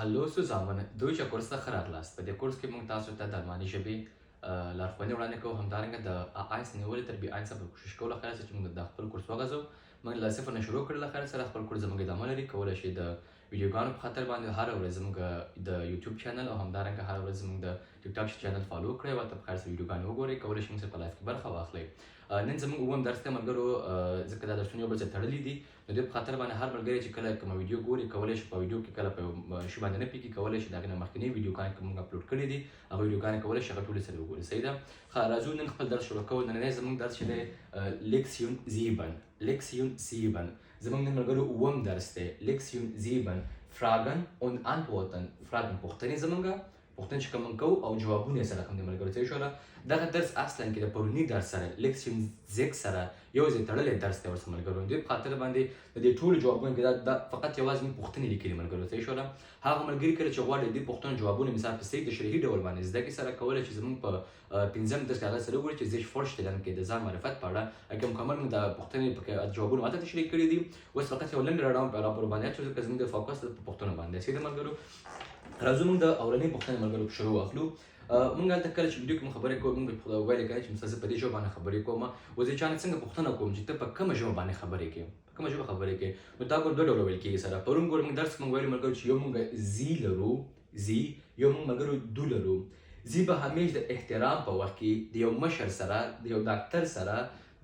هلو سوزامن دوی چې کورس ته ښه راغلاست. په دې کورس کې موږ تاسو ته د الماني ژبې لارښوونې وړاندې کوو. همدارنګه د A1 نیولې تر B1 څخه کوشش کوو له خیره چې موږ د خپل کورس وغځو. موږ له صفر نه شروع کړو له خیره سره خپل کورس زموږ ادامه لري. کولی شئ د ویډیوګانو په خاطر باندې هره ورځ زموږ د یوټیوب چینل او همدارنګه هره ورځ زموږ د ټیک ټاک چینل فالو کړئ او ته په خیر سره ویډیوګانې وګورئ. کولی شئ موږ سره په لایف کې برخه واخلئ. نن زموږ اووم درس دی ملګرو. ځکه دا درسونه یو بل سره تړلي دي نو دې په خاطر باندې هر ملګری چې کله کومه ویډیو ګوري کولی شي په ویډیو کې کله په شي باندې نه پوهېږي کولی شي د هغې نه مخکینۍ ویډیوګانې که موږ اپلوډ کړي دي هغه ویډیوګانې کولی شي هغه ټولې سره وګوري. صحیح ده. ښه راځو نن خپل درس شروع کوو. نننی زموږ درس چې دی لیکسیون 7 زموږ نن ملګرو اووم درس دی. لیکسیون 7 Fragen und Antworten. Fragen پوښتنې زموږ پوښتنې چې کوم کوو او جوابونه یې سره کوم دي ملګرو. صحیح شوله. دغه درس اصلا کې د پروني درس سره لیکسیون 6 سره یو ځای تړلی درس دی ورسره ملګرو. دوی په خاطر باندې د دې ټولو جوابونو کې دا فقط یوازې موږ پوښتنې لیکلي ملګرو. صحیح شوله. هغه ملګري کله چې غواړي دې پوښتنو جوابونه مثال په صحیح تشریحي ډول باندې زده کړي سره کولی شي زموږ په پنځم درس کې هغه سره وګوري چې sich vorstellen کې د ځان معرفت په اړه اګه مکمل موږ د پوښتنې پکې جوابونه ماته تشریح کړي دي. اوس فقط یو لنډ راپور باندې چې زموږ د فوکس په پوښتنو باندې صحیح ده ملګرو. راځو موږ د اولنۍ پوښتنې ملګرو په شروع واخلو. موږ هلته کله چې ویډیو کې موږ خبرې کوو موږ ویلې که نه چې مثلا زه په دې ژبه باندې خبرې کوم. اوس زه چا نه څنګه پوښتنه کوم چې ته په کومه ژبه باندې خبرې کوې په کومه ژبه خبرې کوې. نو دا ګور دوه ډوله ویل کېږي سره. پرون ګور موږ درس کې موږ ویلي ملګرو چې یو موږ زی لرو یو موږ ملګرو دو لرو. زی به همیش د احترام په وخت کې د یو مشر سره د یو ډاکټر سره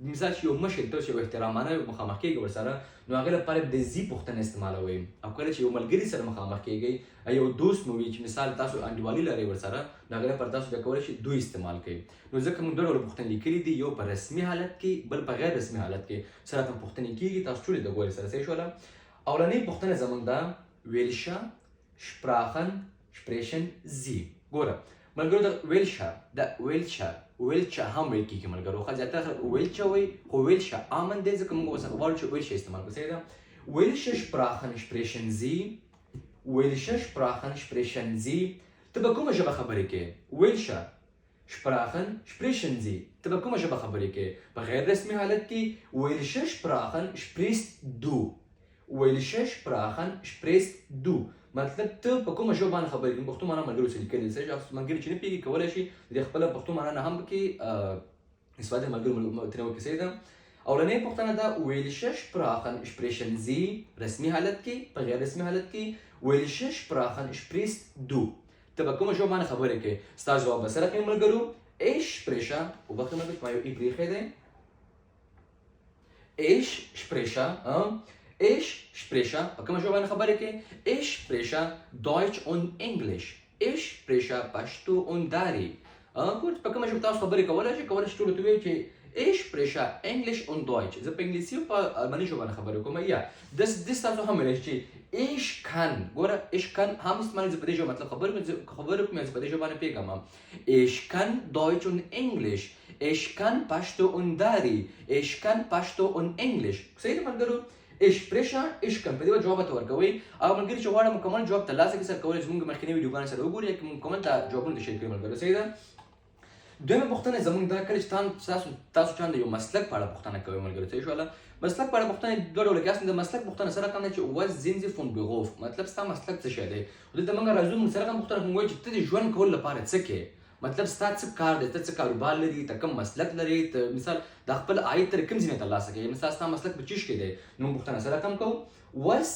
مثال چې یو مشر ته چې یو احترامانه مخامخ کېږي ورسره نو هغې لپاره د زی پوښتنه استعمالوئ. او کله چې یو ملګري سره مخامخ کېږئ یو دوست مو وي چې مثال تاسو انډیوالي لرئ ورسره نو هغې لپاره تاسو بیا کولی شئ دوی استعمال کړئ. نو ځکه موږ دوه ډوله پوښتنې لیکلي دي یو په رسمي حالت کې بل په غیر رسمي حالت کې سره ته پوښتنې کېږي تاسو ټولې د ګورئ سره. صحیح شوله. اولنۍ پوښتنه زموږ ده welche Sprachen sprechen Sie. ګوره ملګرو د ویلچه هم ویل کېږي ملګرو. ښه زیاتره خلک ویلچه وایي خو ویلچه امن دی ځکه موږ ورڅخه غواړو چې ویلچه استعمال کړو. صحیح ده. welche Sprachen sprechen Sie ته په کومه ژبه خبرې کوې. welche Sprachen sprechen Sie ته په کومه ژبه خبرې کوې. په غیر رسمي حالت کې welche Sprachen sprichst du مطلب ته په کومه ژبه باندې خبرې کوې. پښتو معنا ملګرو څه لیکلي دي. ملګري چې نه پوهېږي کولی شي د خپله پښتو معنا نه هم پکې استفاده ملګرو ترې وکړي. صحیح ده. اولنۍ پوښتنه ده welche Sprachen sprechen Sie رسمي حالت کې په غیر رسمي حالت کې welche Sprachen sprichst du ته په کومه ژبه باندې خبرې کوې. ستا ځواب به سره کوي ملګرو ich spreche وبخښئ ملګرو ما یو ای پرېښی دی. Ich spreche په کومه ژبه باندې خبرې کوې. ich spreche Deutsch und English. ich spreche پښتو und Dari. ګور په کومه ژبه تاسو خبرې کولی شئ ټولو ته ووایئ چې ich spreche English und Deutsch. زه په انګلیسي او په الماني ژبه باندې خبرې کوم. یا داسې تاسو هم ویلی شئ چې ich kann ګوره ich kann هم استعمالوي. زه په دې ژبه مطلب خبرې کوم زه په دې ژبه باندې پوهېږم. ich kann Deutsch und English. ich kann پښتو und Dari. ich kann پښتو und English. صحیح ده ملګرو. ich spreche ich kann په دې جواب ته ورکوئ. او ملګري چې غواړم مکمل جواب ترلاسه کړي سره کولی شئ زموږ مخکینۍ ویډیوګانې سره وګورئ یا مکمل جوابونه تشریح کړئ ملګرو. صحیح ده. دویمه پوښتنه زموږ دا کله چې تاسو چا د یو مسلک په اړه پوښتنه کوئ ملګرو. صحیح شوله. مسلک په اړه پوښتنه دوه ډوله کې اصلا د مسلک پوښتنه سره کوم دی چې was sind Sie von Beruf مطلب ستا مسلک څه شی دی. دلته موږ راځو موږ سره کوم پوښتنه کوو چې ته د ژوند کولو لپاره څه کوې. مطلب ستا څه کار دی ته څه کاروبار لري ته کوم مسلک لري ته مثال د خپل عاید تر کوم ځای ترلاسه کوې. مثال ستا مسلک په څه کې دی نو موږ پوښتنه سره کوم کوو was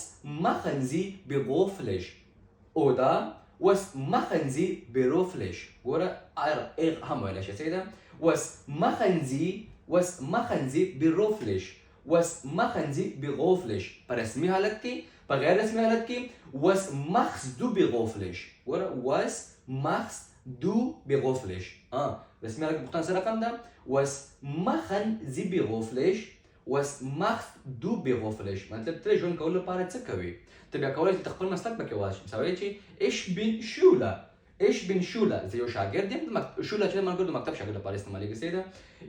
machen Sie beruflich oder was machen Sie beruflich. ګوره هم ویلی شئ. صحیح ده. was machen Sie beruflich په رسمي حالت کې په غیر رسمي حالت کې was machst du beruflich. ګوره was machst du beruflich. رسمي حالت کې پوښتنه سره کوم ده was machen Sie beruflich مطلب ته ژوند کولو لپاره څه کوې. ته بیا کولی شې ته خپل مسلک پکې ووایې. مثال وایې چې ich bin Schüler زه یو شاګرد یم. شوله چې ملګرو د مکتب شاګرد لپاره استعمالېږي. صحیح ده.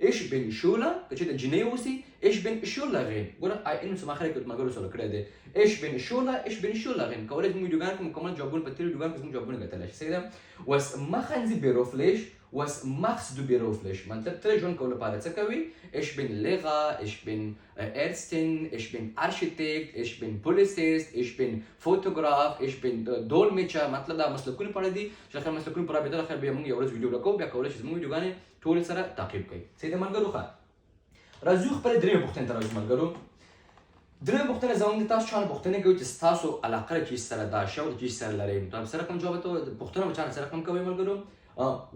ich bin Schüler که چېرته جینۍ اوسي ich bin Schülerin. ګوره ان څه ماخره کې ملګرو سره کړی دی ich bin Schülerin. کولی شئ موږ ویډیوګانو کې مکمل جوابونه په تېرو ویډیوګانو کې زموږ جوابونه ګټلی شئ. صحیح ده. was machen Sie beruflich was machst du beruflich مطلب ته ژوند کولو لپاره څه کوي ich bin Lehrer ich bin Ärztin ich bin Architekt ich bin Polizist ich bin Fotograf ich bin Dolmetscher مطلب دا مسلکونه په اړه دي چې خیر مسلکونه پر اړه خیر بیا موږ یو ورځ ویډیو راکوو بیا کولای شئ زموږ ویډیوګانې ټول سره تعقیب کړئ صحیح ده ملګرو ښه راځو خپل درېمه پوښتنې ته راځو ملګرو درېمه پوښتنه زموږ د تاسو چا نه پوښتنه کوي چې ستاسو علاقه له چیز سره ده شوق چیز سره لرئ تاسو سره کوم جواب ته پوښتنه به چا سره کوم کوئ ملګرو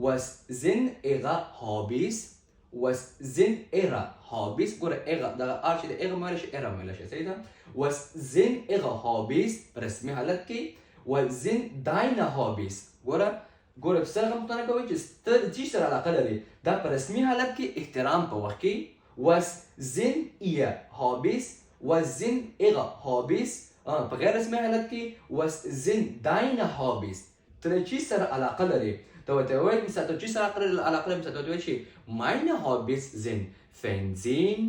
was sind ihre Hobbys was sind ihre Hobbys ګوره ihre دغه ار چې د ihre معنی شي ihre معنی شي صحیح ده was sind ihre Hobbys رسمي حالت کې was sind deine Hobbys ګوره سره کوم پوښتنه کوي چې ته چیز سره علاقه لري دا په رسمي حالت کې احترام په وخت کې was sind ihr Hobbys was sind ihre Hobbys په غیر رسمي حالت کې was sind deine Hobbys ته چیز سره علاقه لري ته ورته وایي مثلا ته چیز سره علاقه لري مثلا ته وایي چې meine Hobbys sind Fernsehen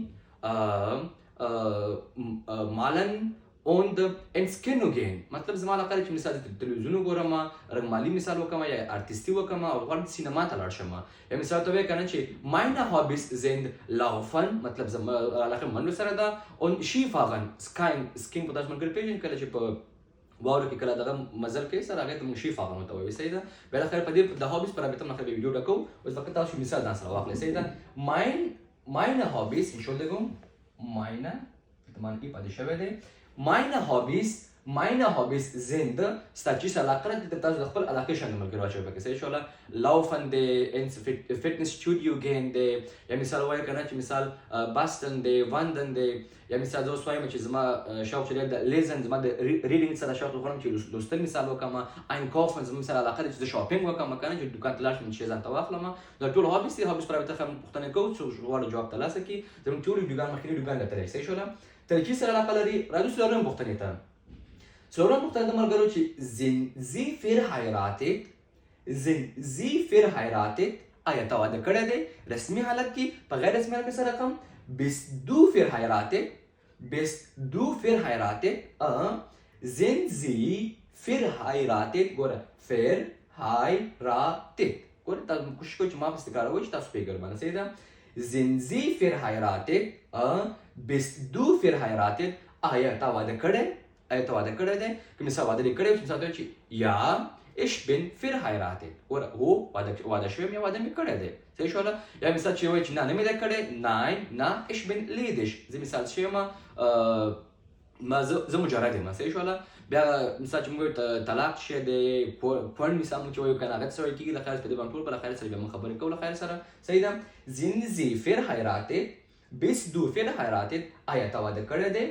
malen und ins Kino gehen مطلب زما علاقه لري چې مثلا د تلویزیون وګورم رنګمالي مثال وکړم یا ارتستي وکړم او غواړم سینما ته لاړ شم یا مثال ته وایي کنه چې meine Hobbys sind laufen مطلب زما علاقه منډو سره ده und Skifahren skiing په تاسو ملګري پېژنئ کله چې په واورو کې کله دغه مزل کوي سره هغې ته موږ Skifahren ورته وایو صحیح ده بالاخره په دې د هابیز پر رابطه موږ ویډیو ډکوو اوس فقط تاسو مثال ځان سره واخلئ صحیح ده meine Hobbys Entschuldigung meine man ای پاتې شوی دی meine Hobbys sind ستا چیز علاقه لري ته تاسو د خپل علاقې شان ملګري واچوئ پکې صحیح شوله laufen دی ins Fitnessstudio gehen دی یا مثال وایو که نه چې مثال basteln دی wandern دی یا مثال زه اوس وایم چې زما شوق چې دی د lesen زما د reading سره شوق غواړم چې لوستل مثال وکړم einkaufen زما مثال علاقه لري چې زه شاپینګ وکړم که نه چې دوکان ته لاړ شم چې ځان ته واخلم دا ټول هابیز دي هابیز پر رابطه پوښتنې کوو چې غواړو جواب ترلاسه کړي زموږ ټول ویډیوګان مخکیني ویډیوګان کتلی صحیح شوله ته چی سره علاقه لري راځو څلورمه پوښتنې ته څلورمه پوښتنه د ملګرو چې sind sie verheiratet آیا ته واده کړی دی رسمي حالت کې په غیر رسمي حالت کې سره کوم bist du verheiratet sind sie verheiratet ګوره verheiratet ګوره تاسو کوشش کوئ چې ما په استقرار وایي چې تاسو پیګر باندې صحیح ده sind sie verheiratet bist du verheiratet آیا ته واده کړی دی که مثال واده دې کړی مثال ته چې یا ich bin verheiratet ګوره هو واده شوی یم یا واده مې کړی دی صحیح شوله یا مثال چې وایي چې نه مې دی کړی nein ich bin ledig زه مثال چې یم زه مجرد یم صحیح شوله بیا مثال چې موږ طلاق شی دی پوړ مثال موږ چې وایو که نه هغه څه ویل کېږي له خیر په دې باندې ټول به له خیر سره بیا موږ خبرې کوو له خیر سره صحیح ده sind sie verheiratet bist du verheiratet آیا ته واده کړی دی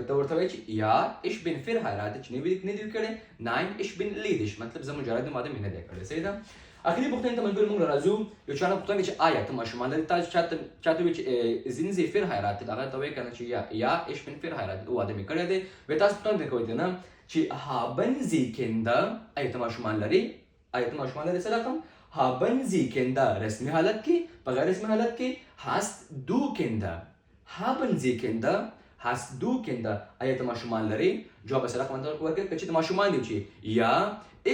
ته ورته وایي چې یا ich bin verheiratet چې نه دې کړی nein ich bin ledig مطلب زه مجرد یم واده مې نه دی کړی صحیح ده اخري پوښتنې ته ملګري موږ راځو یو چا نه پوښتنه چې آیا ته ماشومان لري تاسو چاته وایي چې sind sie verheiratet هغه ته وایي که نه چې یا ich bin verheiratet واده مې کړی دی وایي تاسو پوښتنه کوئ نه چې haben sie Kinder آیا ته ماشومان لري څه رقم haben sie Kinder رسمي حالت کې په غیر رسمي حالت کې hast du Kinder آیا ته ماشومان لري جواب سره رقم ورکړئ که چې ته ماشومان دي چې یا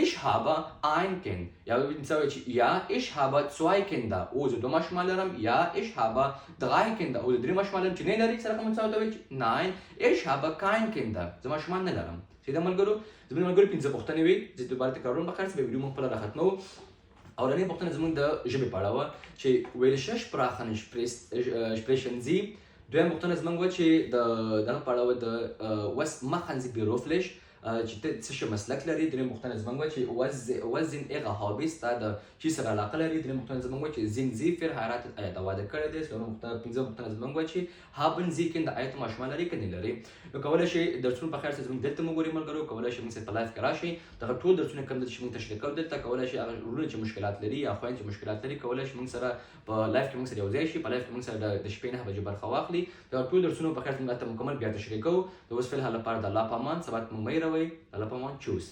ich habe ein Kind یا مثال چې یا ich habe 2 Kinder او زه 2 ماشومان لرم یا ich habe 3 Kinder او زه 3 ماشومان لرم چې نه لري سره کوم څه وایي nein ich habe kein Kinder زه ماشومان نه لرم چې دا ملګرو زموږ ملګرو 5 پوښتنې وي چې دوباره تکرارون بخیر سه به ویډیو موږ خپله راختمو اولنۍ پوښتنه زموږ د ژبې په اړه وه چې welche Sprachen sprechen Sie دویم پوښتنه زموږ وه چې د دغه په اړه وه د was machen Sie beruflich چې ته څه شی مسلک لري درېیم پوښتنه زموږ وه چې was sind ihre Hobbys تا د چی سره علاقه لري درېیم پوښتنه زموږ وه چې sind Sie verheiratet آیا ته واده کړی دی پنځمه پوښتنه زموږ وه چې haben Sie Kinder آیا ته ماشومان لري که نه لري نو کولی شئ درسونه په خیر سره زموږ دلته مو ګورئ ملګرو کولی شئ موږ سره په لایف کې راشئ دغه ټول درسونه کوم دي چې موږ تشریح کوو دلته کولی شئ هغه وروڼه چې مشکلات لري یا خویندې چې مشکلات لري کولی شئ موږ سره په لایف کې موږ سره یو ځای شي په لایف کې موږ سره د شپې 9 بجې برخه واخلي دا ټول درسونه په خیر موږ ته مکمل بیا تشریح کوو د اوس فی الحال لپاره د الله په امان سبا مو مه هېروئ الله په امان چوس